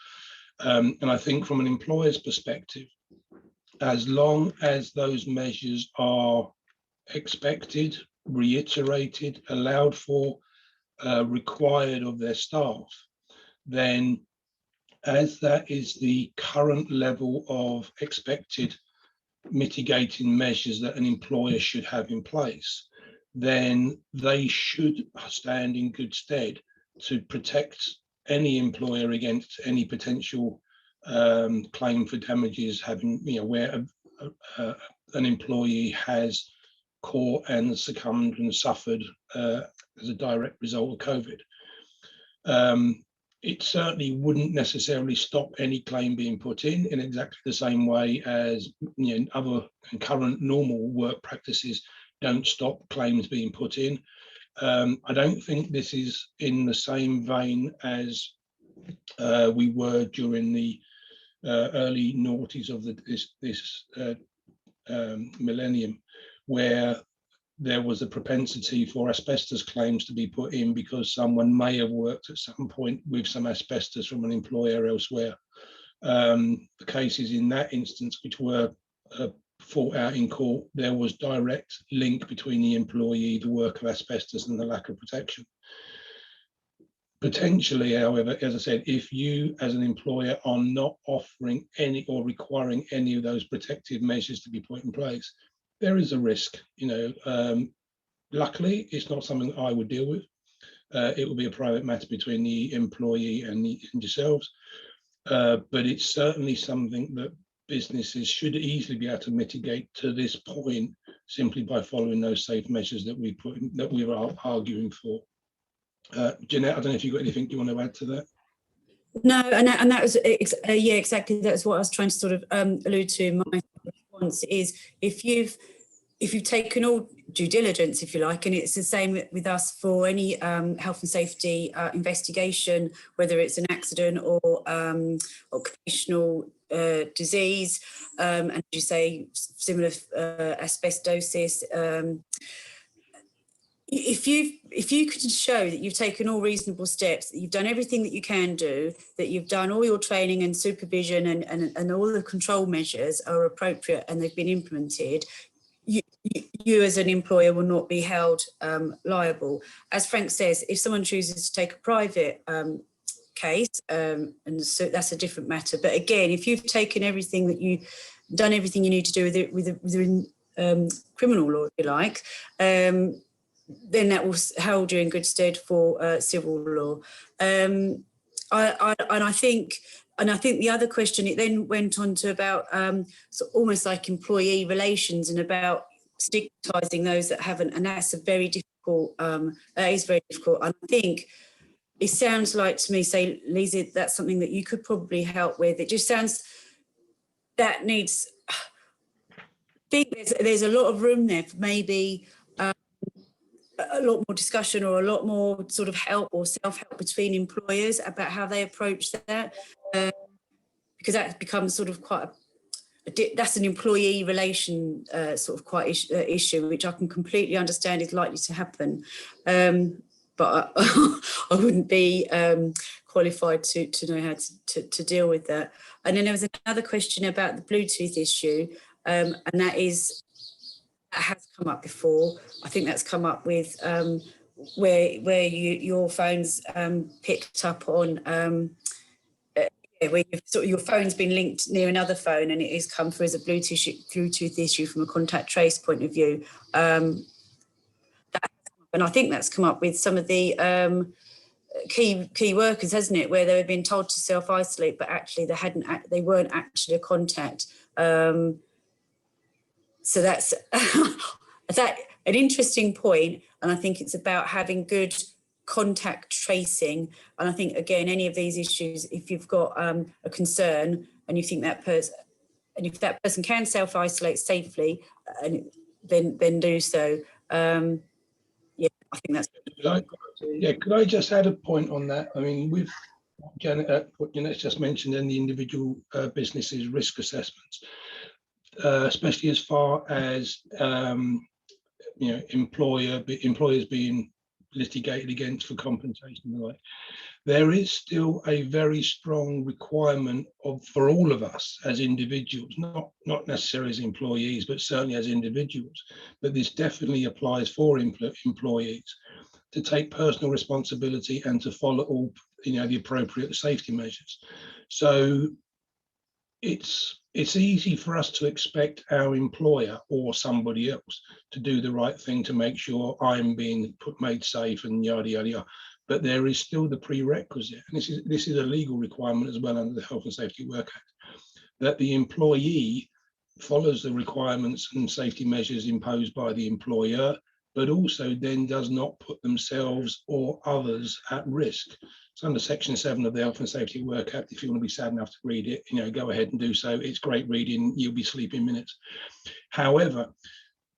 And I think from an employer's perspective, as long as those measures are expected, reiterated, allowed for, required of their staff, then as that is the current level of expected mitigating measures that an employer should have in place, then they should stand in good stead to protect any employer against any potential claim for damages, having, where an employee has caught and succumbed and suffered as a direct result of COVID. It certainly wouldn't necessarily stop any claim being put in exactly the same way as other current normal work practices don't stop claims being put in. I don't think this is in the same vein as we were during the early noughties of this millennium, where there was a propensity for asbestos claims to be put in because someone may have worked at some point with some asbestos from an employer elsewhere. The cases in that instance, which were fought out in court, there was direct link between the employee, the work of asbestos, and the lack of protection. Potentially, however, as I said, if you as an employer are not offering any or requiring any of those protective measures to be put in place, there is a risk. Luckily, it's not something I would deal with. It will be a private matter between the employee and yourselves. But it's certainly something that businesses should easily be able to mitigate to this point simply by following those safe measures that we are arguing for. Jeanette, I don't know if you've got anything you want to add to that. No, and that was yeah, exactly. That's what I was trying to sort of allude to. My response is if you've taken all due diligence, if you like, and it's the same with us for any health and safety investigation, whether it's an accident or occupational disease, and as you say, similar asbestosis. If you can show that you've taken all reasonable steps, that you've done everything that you can do, that you've done all your training and supervision and all the control measures are appropriate and they've been implemented, you as an employer will not be held liable. As Frank says, if someone chooses to take a private case, and so that's a different matter. But again, if you've taken everything that done everything you need to do with criminal law, if you like, then that will hold you in good stead for civil law. I think the other question, it then went on to about so almost like employee relations and about stigmatizing those that haven't, and that's a very difficult. That is very difficult. And I think it sounds like to me, say, Lisa, that's something that you could probably help with. It just sounds that needs. I think there's a lot of room there for maybe a lot more discussion or a lot more sort of help or self-help between employers about how they approach that, because that becomes sort of quite that's an employee relation sort of quite issue, which I can completely understand is likely to happen, but I wouldn't be qualified to know how to deal with that. And then there was another question about the Bluetooth issue, and that has come up before. I think that's come up with where your phone's picked up on where your phone's been linked near another phone and it has come through as a Bluetooth issue from a contact trace point of view. And I think that's come up with some of the key workers, hasn't it, where they've been told to self-isolate, but actually they weren't actually a contact. So that's an interesting point, and I think it's about having good contact tracing. And I think, again, any of these issues, if you've got a concern and you think that person, and if that person can self-isolate safely, then do so. Yeah, I think that's. Could I just add a point on that? I mean, with what Jeanette's just mentioned, and the individual businesses' risk assessments, especially as far as employers being litigated against for compensation and the like. There is still a very strong requirement for all of us as individuals, not necessarily as employees, but certainly as individuals. But this definitely applies for employees to take personal responsibility and to follow all the appropriate safety measures. So it's easy for us to expect our employer or somebody else to do the right thing to make sure I'm being made safe and yada yada yada. But there is still the prerequisite, and this is a legal requirement as well under the Health and Safety Work Act, that the employee follows the requirements and safety measures imposed by the employer, but also then does not put themselves or others at risk. It's under Section 7 of the Health and Safety Work Act. If you want to be sad enough to read it, go ahead and do so. It's great reading. You'll be sleeping minutes. However,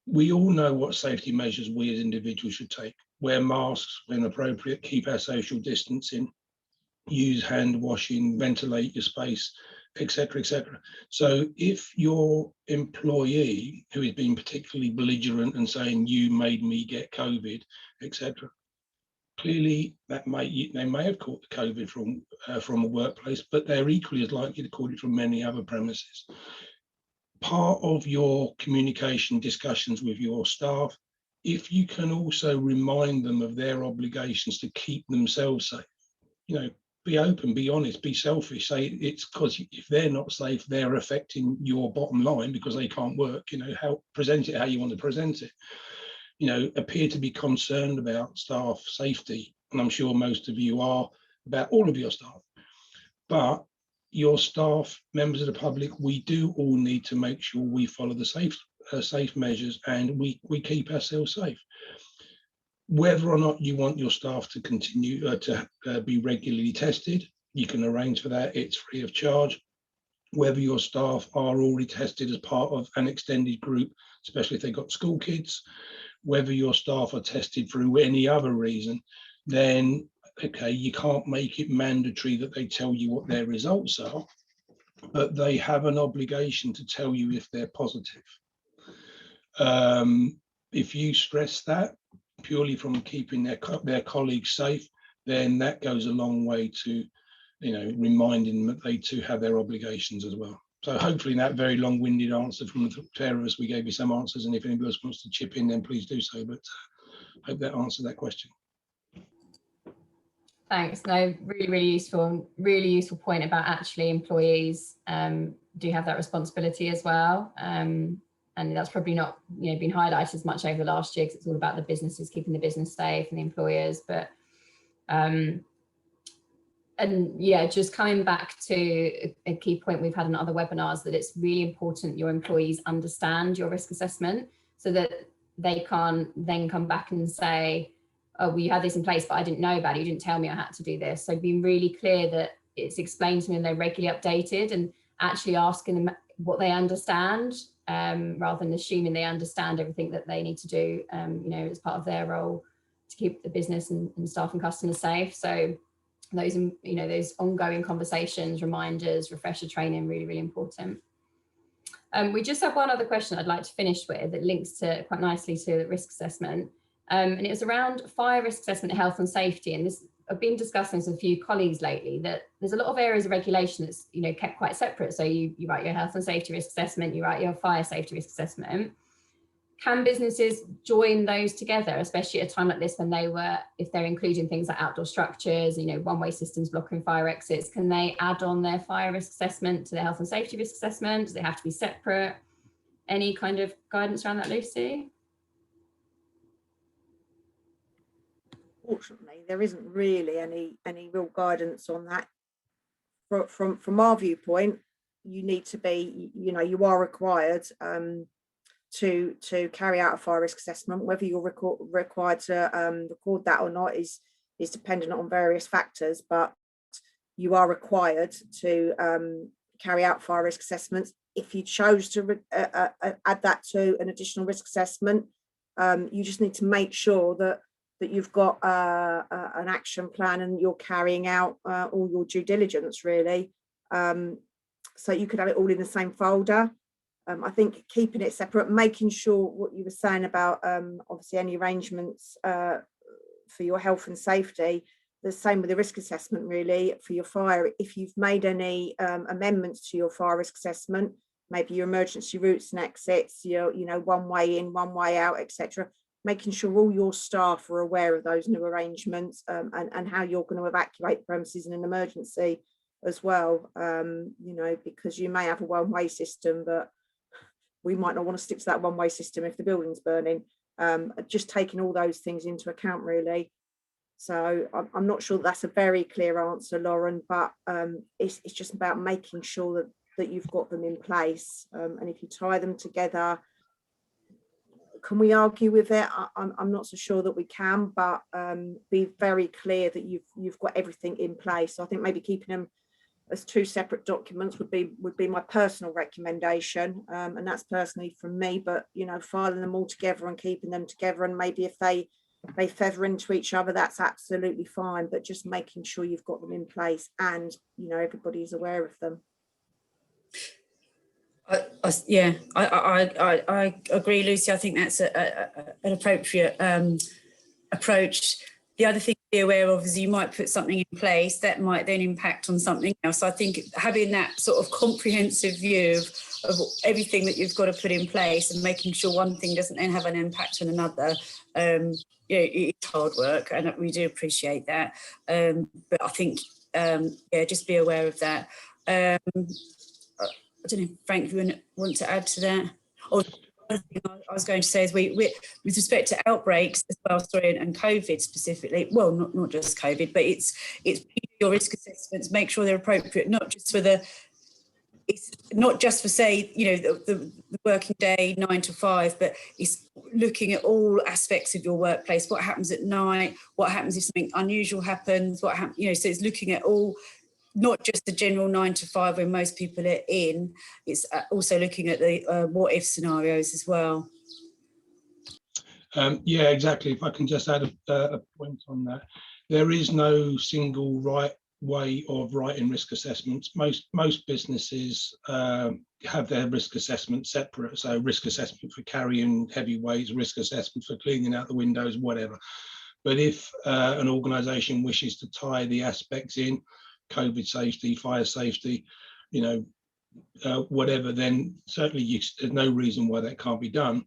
we all know what safety measures we as individuals should take. Wear masks when appropriate, keep our social distancing, use hand washing, ventilate your space, etc., etc. So if your employee, who is being particularly belligerent and saying you made me get COVID, etc., clearly they may have caught the COVID from a workplace, but they're equally as likely to caught it from many other premises. Part of your communication discussions with your staff, if you can also remind them of their obligations to keep themselves safe, be open, be honest, be selfish. Say it's because if they're not safe, they're affecting your bottom line because they can't work. Present it how you want to present it. Appear to be concerned about staff safety, and I'm sure most of you are, about all of your staff. But your staff, members of the public, we do all need to make sure we follow the safe measures and we keep ourselves safe. Whether or not you want your staff to continue to be regularly tested, you can arrange for that. It's free of charge. Whether your staff are already tested as part of an extended group, especially if they've got school kids, whether your staff are tested through any other reason, then okay, you can't make it mandatory that they tell you what their results are, but they have an obligation to tell you if they're positive. If you stress that purely from keeping their colleagues safe, then that goes a long way to, reminding them that they too have their obligations as well. So hopefully in that very long-winded answer from the pair of us, we gave you some answers, and if anybody else wants to chip in, then please do so, but I hope that answered that question. Thanks. No, really useful point about actually employees do have that responsibility as well. And that's probably not been highlighted as much over the last year because it's all about the businesses keeping the business safe and the employers. But and yeah, just coming back to a key point we've had in other webinars, that it's really important your employees understand your risk assessment so that they can't then come back and say, oh, well, you had this in place, but I didn't know about it. You didn't tell me I had to do this. So being really clear that it's explained to them and they're regularly updated, and actually asking them what they understand, rather than assuming they understand everything that they need to do, as part of their role to keep the business and staff and customers safe. So those, those ongoing conversations, reminders, refresher training, really important. We just have one other question I'd like to finish with that links to quite nicely to the risk assessment. And it was around fire risk assessment, health and safety. And this, I've been discussing this with a few colleagues lately, that there's a lot of areas of regulation that's kept quite separate. So you write your health and safety risk assessment, you write your fire safety risk assessment. Can businesses join those together, especially at a time like this when if they're including things like outdoor structures, one-way systems blocking fire exits, can they add on their fire risk assessment to their health and safety risk assessment? Do they have to be separate? Any kind of guidance around that, Lucy? Fortunately, there isn't really any real guidance on that. From our viewpoint, you need to be, you are required to carry out a fire risk assessment. Whether you're required to record that or not is dependent on various factors, but you are required to carry out fire risk assessments. If you chose to add that to an additional risk assessment, you just need to make sure that that you've got an action plan and you're carrying out all your due diligence, really. So you could have it all in the same folder. I think keeping it separate, making sure what you were saying about obviously any arrangements for your health and safety, the same with the risk assessment really for your fire. If you've made any amendments to your fire risk assessment, maybe your emergency routes and exits, you know, one way in, one way out, etc. Making sure all your staff are aware of those new arrangements and how you're going to evacuate the premises in an emergency as well. You know, because you may have a one-way system, but we might not want to stick to that one-way system if the building's burning. Just taking all those things into account, really. So I'm not sure that's a very clear answer, Lauren, but it's just about making sure that you've got them in place. And if you tie them together, can we argue with it? I'm not so sure that we can, but be very clear that you've got everything in place. So I think maybe keeping them as two separate documents would be my personal recommendation, and that's personally from me. But you know, filing them all together and keeping them together, and maybe if they feather into each other, that's absolutely fine. But just making sure you've got them in place and you know everybody's aware of them. I agree, Lucy. I think that's an appropriate approach. The other thing to be aware of is you might put something in place that might then impact on something else. So I think having that sort of comprehensive view of everything that you've got to put in place and making sure one thing doesn't then have an impact on another, you know, it's hard work, and we do appreciate that. But I think, just be aware of that. I don't know, Frank, if you want to add to that? Or the other thing I was going to say is we with respect to outbreaks as well, and COVID specifically, well, not just COVID, but it's your risk assessments, make sure they're appropriate, not just for say, you know, the working day 9 to 5, but it's looking at all aspects of your workplace. What happens at night? What happens if something unusual happens? What happens, you know, so it's looking at all, not just the general 9 to 5 where most people are in, it's also looking at the what if scenarios as well. Yeah, exactly. If I can just add a point on that, there is no single right way of writing risk assessments. Most businesses have their risk assessment separate. So risk assessment for carrying heavy weights, risk assessment for cleaning out the windows, whatever. But if an organisation wishes to tie the aspects in, COVID safety, fire safety, you know, whatever, then certainly there's no reason why that can't be done.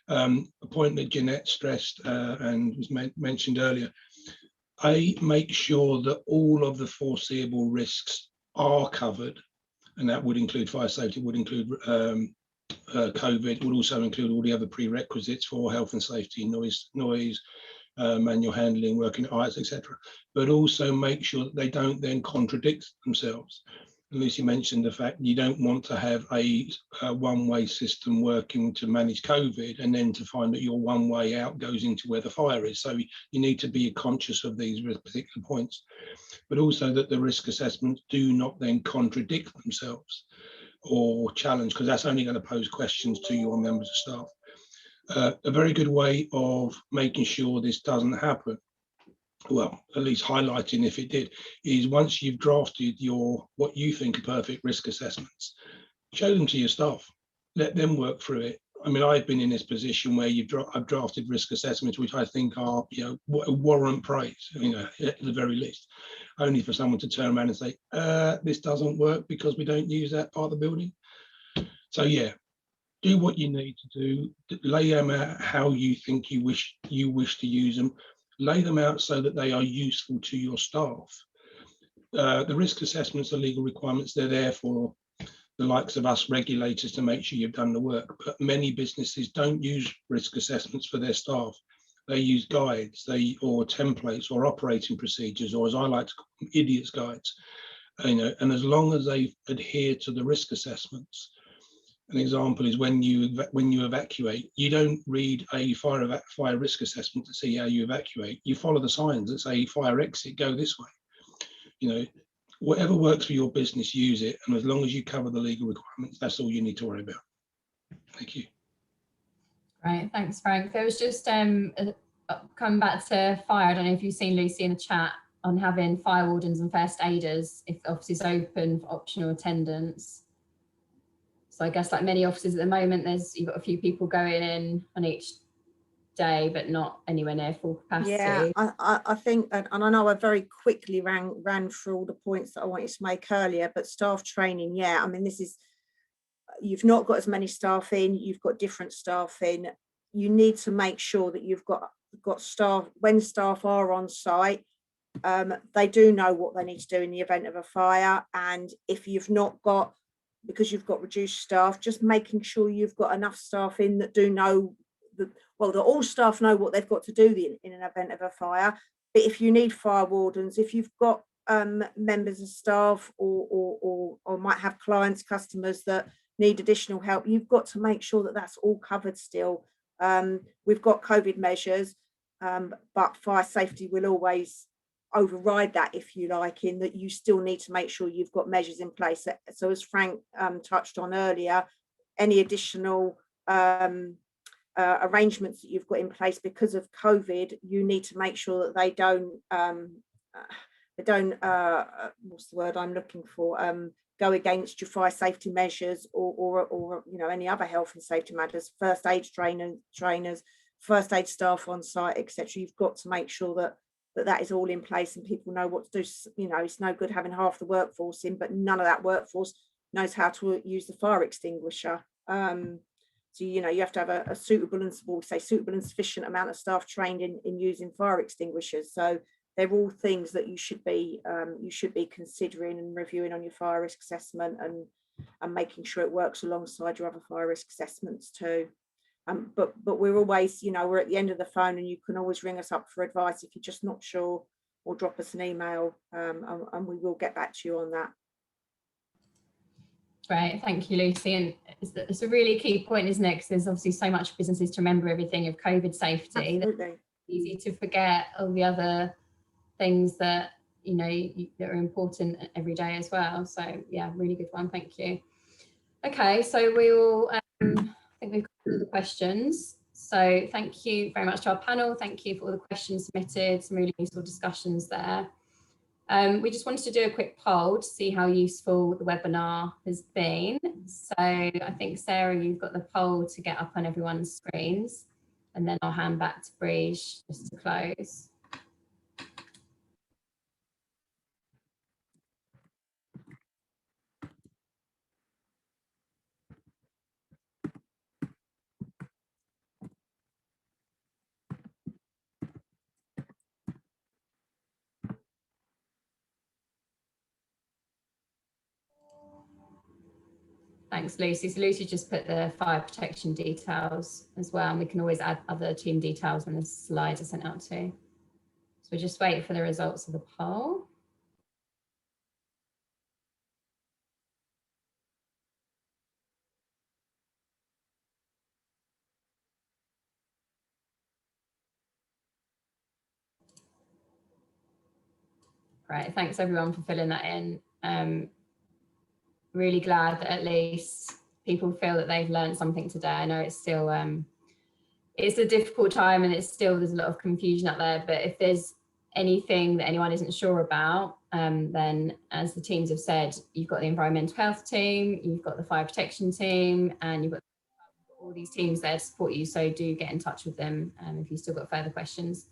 A point that Jeanette stressed and was mentioned earlier, make sure that all of the foreseeable risks are covered, and that would include fire safety, would include COVID, would also include all the other prerequisites for health and safety, noise, manual handling, working at heights, etc. But also make sure that they don't then contradict themselves. And Lucy mentioned the fact you don't want to have a one-way system working to manage COVID and then to find that your one way out goes into where the fire is. So you need to be conscious of these particular points, but also that the risk assessments do not then contradict themselves or challenge, because that's only going to pose questions to your members of staff. A very good way of making sure this doesn't happen, well, at least highlighting if it did, is once you've drafted your what you think are perfect risk assessments, show them to your staff, let them work through it. I mean, I've been in this position where I've drafted risk assessments which I think are, you know, warrant praise, you know, at the very least, only for someone to turn around and say, this doesn't work because we don't use that part of the building. So yeah, do what you need to do, lay them out how you think you wish to use them, lay them out so that they are useful to your staff. The risk assessments are legal requirements. They're there for the likes of us regulators to make sure you've done the work. But many businesses don't use risk assessments for their staff. They use guides, or templates, or operating procedures, or as I like to call them, idiots' guides. You know, and as long as they adhere to the risk assessments. An example is when you evacuate, you don't read a fire risk assessment to see how you evacuate. You follow the signs that say fire exit, go this way. You know, whatever works for your business, use it. And as long as you cover the legal requirements, that's all you need to worry about. Thank you. Right, thanks, Frank. There was just a coming back to fire, I don't know if you've seen Lucy in the chat on having fire wardens and first aiders if the office is open for optional attendance. So I guess like many offices at the moment, you've got a few people going in on each day, but not anywhere near full capacity. Yeah, I think, and I know I very quickly ran through all the points that I wanted to make earlier, but staff training, yeah, I mean, this is, you've not got as many staff in, you've got different staff in. You need to make sure that you've got staff, when staff are on site, they do know what they need to do in the event of a fire. And if you've not got, because you've got reduced staff, just making sure you've got enough staff in that do know that all staff know what they've got to do in an event of a fire. But if you need fire wardens, if you've got members of staff or might have clients, customers that need additional help, you've got to make sure that that's all covered still. We've got COVID measures, but fire safety will always override that, if you like, in that you still need to make sure you've got measures in place. So as Frank touched on earlier, any additional arrangements that you've got in place because of COVID, you need to make sure that they don't what's the word I'm looking for, go against your fire safety measures or you know, any other health and safety matters, first aid trainers, first aid staff on site, etc. You've got to make sure that is all in place and people know what to do. You know, it's no good having half the workforce in, but none of that workforce knows how to use the fire extinguisher. So, you know, you have to have a suitable and sufficient amount of staff trained in using fire extinguishers. So they're all things that you should be considering and reviewing on your fire risk assessment and making sure it works alongside your other fire risk assessments too. But we're always, you know, we're at the end of the phone and you can always ring us up for advice if you're just not sure, or drop us an email and we will get back to you on that. Great, thank you, Lucy. And it's a really key point, isn't it? Because there's obviously so much businesses to remember everything of COVID safety. Absolutely. It's easy to forget all the other things that, you know, that are important every day as well. So yeah, really good one, thank you. Okay, so we will, I think we've got all the questions. So thank you very much to our panel. Thank you for all the questions submitted, some really useful discussions there. We just wanted to do a quick poll to see how useful the webinar has been. So I think, Sarah, you've got the poll to get up on everyone's screens, and then I'll hand back to Breege just to close. Thanks, Lucy. So Lucy just put the fire protection details as well, and we can always add other team details when the slides are sent out too. So we'll just wait for the results of the poll. Right, thanks everyone for filling that in. Really glad that at least people feel that they've learned something today. I know it's still it's a difficult time and there's a lot of confusion out there, but if there's anything that anyone isn't sure about, then as the teams have said, you've got the environmental health team, you've got the fire protection team, and you've got all these teams there to support you. So do get in touch with them if you've still got further questions.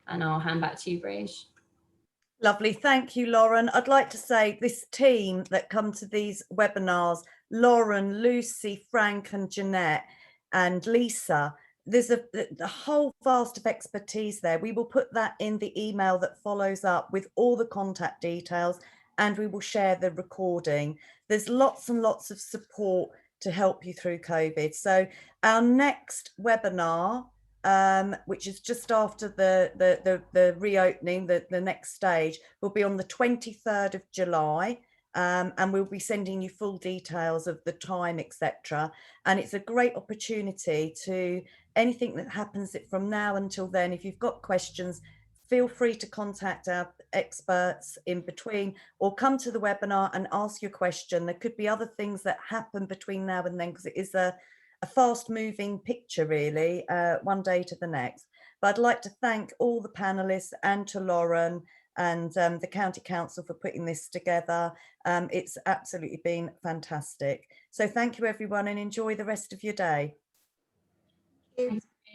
And I'll hand back to you, Breege. Lovely, thank you, Lauren. I'd like to say this team that come to these webinars, Lauren, Lucy, Frank and Jeanette and Lisa, there's a whole vast of expertise there. We will put that in the email that follows up with all the contact details, and we will share the recording. There's lots and lots of support to help you through COVID. So our next webinar, which is just after the reopening, the next stage, will be on the 23rd of July, and we'll be sending you full details of the time, etc. And it's a great opportunity to, anything that happens from now until then, if you've got questions, feel free to contact our experts in between, or come to the webinar and ask your question. There could be other things that happen between now and then, because it is a fast moving picture really, one day to the next. But I'd like to thank all the panelists and to Lauren and the County Council for putting this together. It's absolutely been fantastic. So thank you everyone, and enjoy the rest of your day. Thank you.